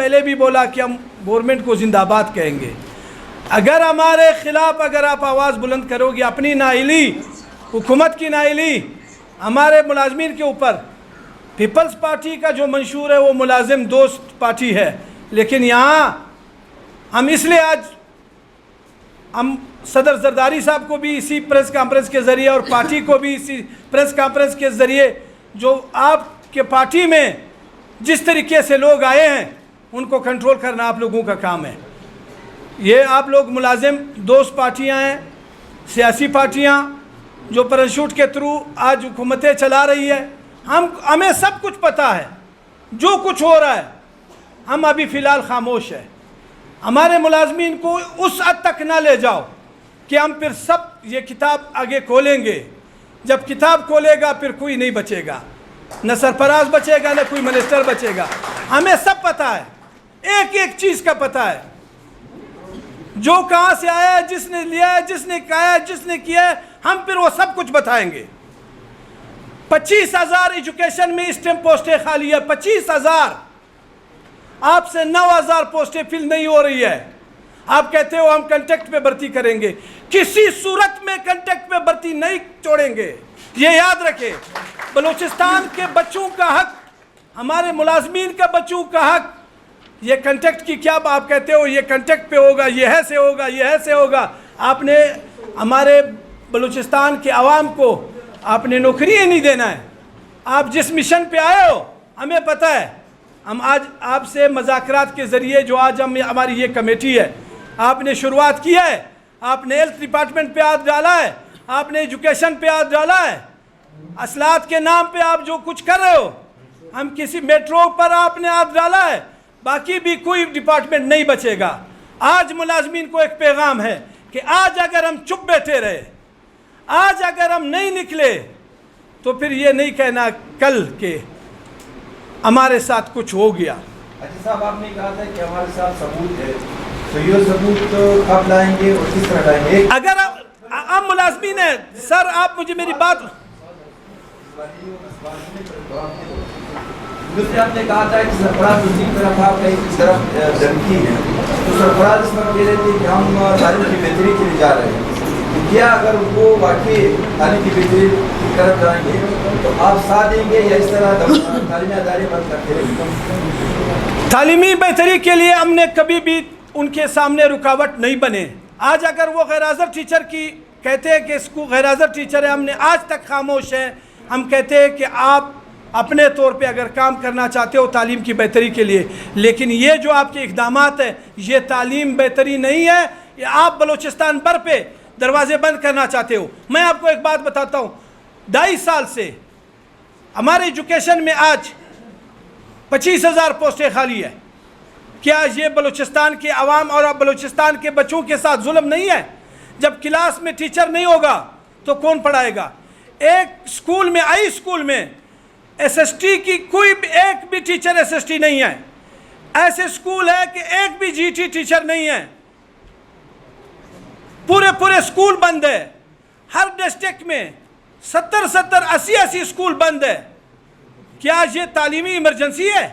پہلے بھی بولا کہ ہم گورنمنٹ کو زندہ باد کہیں گے. اگر ہمارے خلاف اگر آپ آواز بلند کرو گے، اپنی نااہلی، حکومت کی نااہلی ہمارے ملازمین کے اوپر، پیپلز پارٹی کا جو منشور ہے وہ ملازم دوست پارٹی ہے، لیکن یہاں ہم اس لیے آج ہم صدر زرداری صاحب کو بھی اسی پریس کانفرنس کے ذریعے اور پارٹی کو بھی اسی پریس کانفرنس کے ذریعے، جو آپ کے پارٹی میں جس طریقے سے لوگ آئے ہیں ان کو کنٹرول کرنا آپ لوگوں کا کام ہے. یہ آپ لوگ ملازم دوست پارٹیاں ہیں، سیاسی پارٹیاں جو پیراشوٹ کے تھرو آج حکومتیں چلا رہی ہے. ہمیں سب کچھ پتہ ہے جو کچھ ہو رہا ہے، ہم ابھی فی الحال خاموش ہیں. ہمارے ملازمین کو اس حد تک نہ لے جاؤ کہ ہم پھر سب یہ کتاب آگے کھولیں گے. جب کتاب کھولے گا پھر کوئی نہیں بچے گا، نہ سرفراز بچے گا نہ کوئی منسٹر بچے گا. ہمیں سب پتہ ہے، ایک ایک چیز کا پتہ ہے، جو کہاں سے آیا ہے، جس نے لیا ہے، جس نے کہا ہے، جس نے کیا ہے، ہم پھر وہ سب کچھ بتائیں گے. 25,000 ایجوکیشن میں اس ٹائم پوسٹیں خالی ہے. 25,000. آپ سے 9,000 پوسٹیں فل نہیں ہو رہی ہے. آپ کہتے ہو ہم کنٹیکٹ پہ بھرتی کریں گے، کسی صورت میں کنٹیکٹ پہ بھرتی نہیں چھوڑیں گے. یہ یاد رکھے، بلوچستان کے بچوں کا حق، ہمارے ملازمین کا بچوں کا حق. یہ کنٹیکٹ کی کیا آپ کہتے ہو یہ کنٹیکٹ پہ ہوگا، یہ ایسے ہوگا، یہ ایسے ہوگا. آپ نے ہمارے بلوچستان کے عوام کو آپ نے نوکری ہی نہیں دینا ہے. آپ جس مشن پہ آئے ہو ہمیں پتہ ہے. ہم آج آپ سے مذاکرات کے ذریعے جو آج ہماری یہ کمیٹی ہے، آپ نے شروعات کی ہے. آپ نے ہیلتھ ڈپارٹمنٹ پہ ہاتھ ڈالا ہے، آپ نے ایجوکیشن پہ ہاتھ ڈالا ہے، اصلاحات کے نام پہ آپ جو کچھ کر رہے ہو، ہم کسی میٹرو پر آپ نے ہاتھ ڈالا ہے، باقی بھی کوئی ڈپارٹمنٹ نہیں بچے گا. آج ملازمین کو ایک پیغام ہے کہ آج اگر ہم چپ بیٹھے رہے، آج اگر ہم نہیں نکلے، تو پھر یہ نہیں کہنا کل کہ ہمارے ساتھ کچھ ہو گیا. اچھا صاحب، آپ نے کہا تھا کہ ہمارے ساتھ ثبوت ہے، تو یہ ثبوت کب لائیں گے اور کس طرح لائیں گے؟ اگر آپ ملازمین ہیں سر، آپ مجھے میری بات، آپ نے کہا تھا کہ سرفراز دوسری طرف آپ کا اس طرف دھمکی ہے، تو سرفراز اس پر کہہ رہے تھے کہ ہم تعلیم کی بہتری کے لیے جا رہے ہیں. کیا اگر وہ واقعی تعلیم کی بہتری کی طرف جائیں گے تو آپ ساتھ دیں گے یا اس طرح تعلیمی ادارے بند کرتے رہیں؟ تعلیمی بہتری کے لیے ہم نے کبھی بھی ان کے سامنے رکاوٹ نہیں بنے. آج اگر وہ غیر حاضر ٹیچر کی کہتے ہیں کہ اس کو غیر حاضر ٹیچر ہے، ہم نے آج تک خاموش ہیں. ہم کہتے ہیں کہ آپ اپنے طور پہ اگر کام کرنا چاہتے ہو تعلیم کی بہتری کے لیے، لیکن یہ جو آپ کے اقدامات ہیں یہ تعلیم بہتری نہیں ہے. یہ آپ بلوچستان بھر پہ دروازے بند کرنا چاہتے ہو. میں آپ کو ایک بات بتاتا ہوں، 2.5 سال سے ہمارے ایجوکیشن میں آج 25,000 پوسٹیں خالی ہے. کیا یہ بلوچستان کے عوام اور بلوچستان کے بچوں کے ساتھ ظلم نہیں ہے؟ جب کلاس میں ٹیچر نہیں ہوگا تو کون پڑھائے گا؟ ایک سکول میں، ہائی سکول میں ایس ایس ٹی کی کوئی ایک بھی ٹیچر ایس ایس ٹی نہیں ہے. ایسے سکول ہے کہ ایک بھی جی ٹی ٹیچر نہیں ہے. پورے سکول بند ہے. ہر ڈسٹرکٹ میں 70-80 سکول بند ہے. کیا یہ تعلیمی ایمرجنسی ہے؟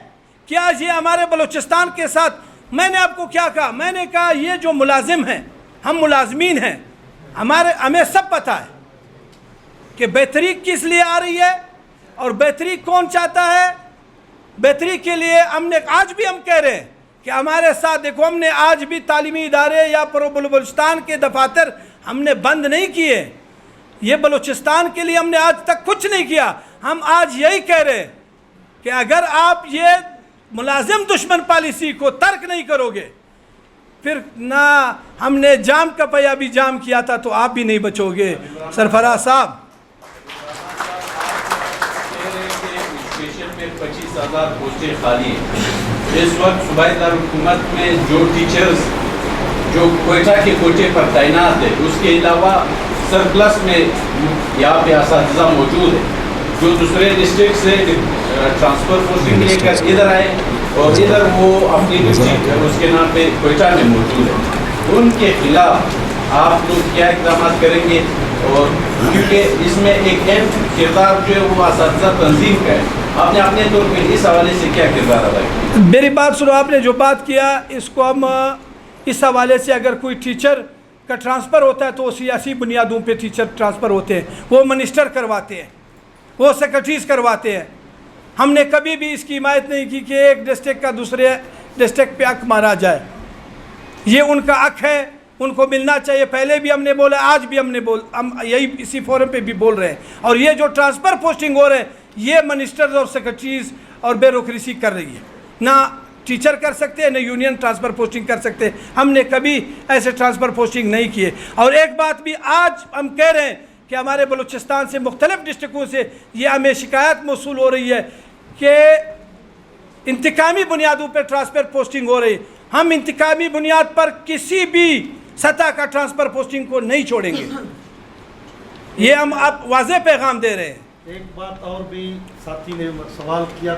کیا یہ ہمارے بلوچستان کے ساتھ؟ میں نے آپ کو کیا کہا؟ میں نے کہا یہ جو ملازم ہیں، ہم ملازمین ہیں، ہمیں سب پتہ ہے کہ بہتری کس لیے آ رہی ہے اور بہتری کون چاہتا ہے. بہتری کے لیے ہم نے آج بھی ہم کہہ رہے ہیں کہ ہمارے ساتھ دیکھو، ہم نے آج بھی تعلیمی ادارے یا بلوچستان کے دفاتر ہم نے بند نہیں کیے. یہ بلوچستان کے لیے ہم نے آج تک کچھ نہیں کیا. ہم آج یہی کہہ رہے ہیں کہ اگر آپ یہ ملازم دشمن پالیسی کو ترک نہیں کرو گے، پھر نہ ہم نے جام کا پیا بھی جام کیا تھا تو آپ بھی نہیں بچو گے. سرفراز صاحب، 25,000 پوسٹیں خالی ہیں. اس وقت صوبائی دارالحکومت میں جو ٹیچرز جو کوئٹہ کے کوٹے پر تعینات ہے، اس کے علاوہ سرپلس میں یہاں پہ اساتذہ موجود ہیں جو دوسرے ڈسٹرکٹ سے ٹرانسفر پوسٹنگ لے کر ادھر آئے اور ادھر وہ اپنی ڈسٹرکٹ اس کے نام پہ کوئٹہ میں موجود ہیں. ان کے خلاف آپ لوگ کیا اقدامات کریں گے؟ اور کیونکہ اس میں ایک اہم کردار جو ہے وہ اساتذہ تنظیم کا ہے، آپ نے اپنے طور پہ اس حوالے سے کیا کردار ادا کیا؟ میری بات سنو, آپ نے جو بات کیا اس کو ہم اس حوالے سے, اگر کوئی ٹیچر کا ٹرانسفر ہوتا ہے تو وہ سیاسی بنیادوں پہ ٹیچر ٹرانسفر ہوتے ہیں, وہ منسٹر کرواتے ہیں, وہ سیکرٹریز کرواتے ہیں. ہم نے کبھی بھی اس کی حمایت نہیں کی کہ ایک ڈسٹرکٹ کا دوسرے ڈسٹرکٹ پہ حق مارا جائے. یہ ان کا حق ہے, ان کو ملنا چاہیے. پہلے بھی ہم نے بولا, آج بھی ہم یہی اسی فورم پہ بھی بول رہے ہیں. اور یہ جو ٹرانسفر پوسٹنگ ہو رہے ہیں یہ منسٹرز اور سیکرٹریز اور بیوروکریسی کر رہی ہے. نہ ٹیچر کر سکتے ہیں, نہ یونین ٹرانسفر پوسٹنگ کر سکتے. ہم نے کبھی ایسے ٹرانسفر پوسٹنگ نہیں کیے. اور ایک بات بھی آج ہم کہہ رہے ہیں کہ ہمارے بلوچستان سے مختلف ڈسٹرکوں سے یہ ہمیں شکایت موصول ہو رہی ہے کہ انتقامی بنیادوں پر ٹرانسفر پوسٹنگ ہو رہی ہے. ہم انتقامی بنیاد پر کسی بھی سطح کا ٹرانسفر پوسٹنگ کو نہیں چھوڑیں گے. یہ ہم اب واضح پیغام دے رہے ہیں. ایک بات اور بھی ساتھی نے سوال کیا.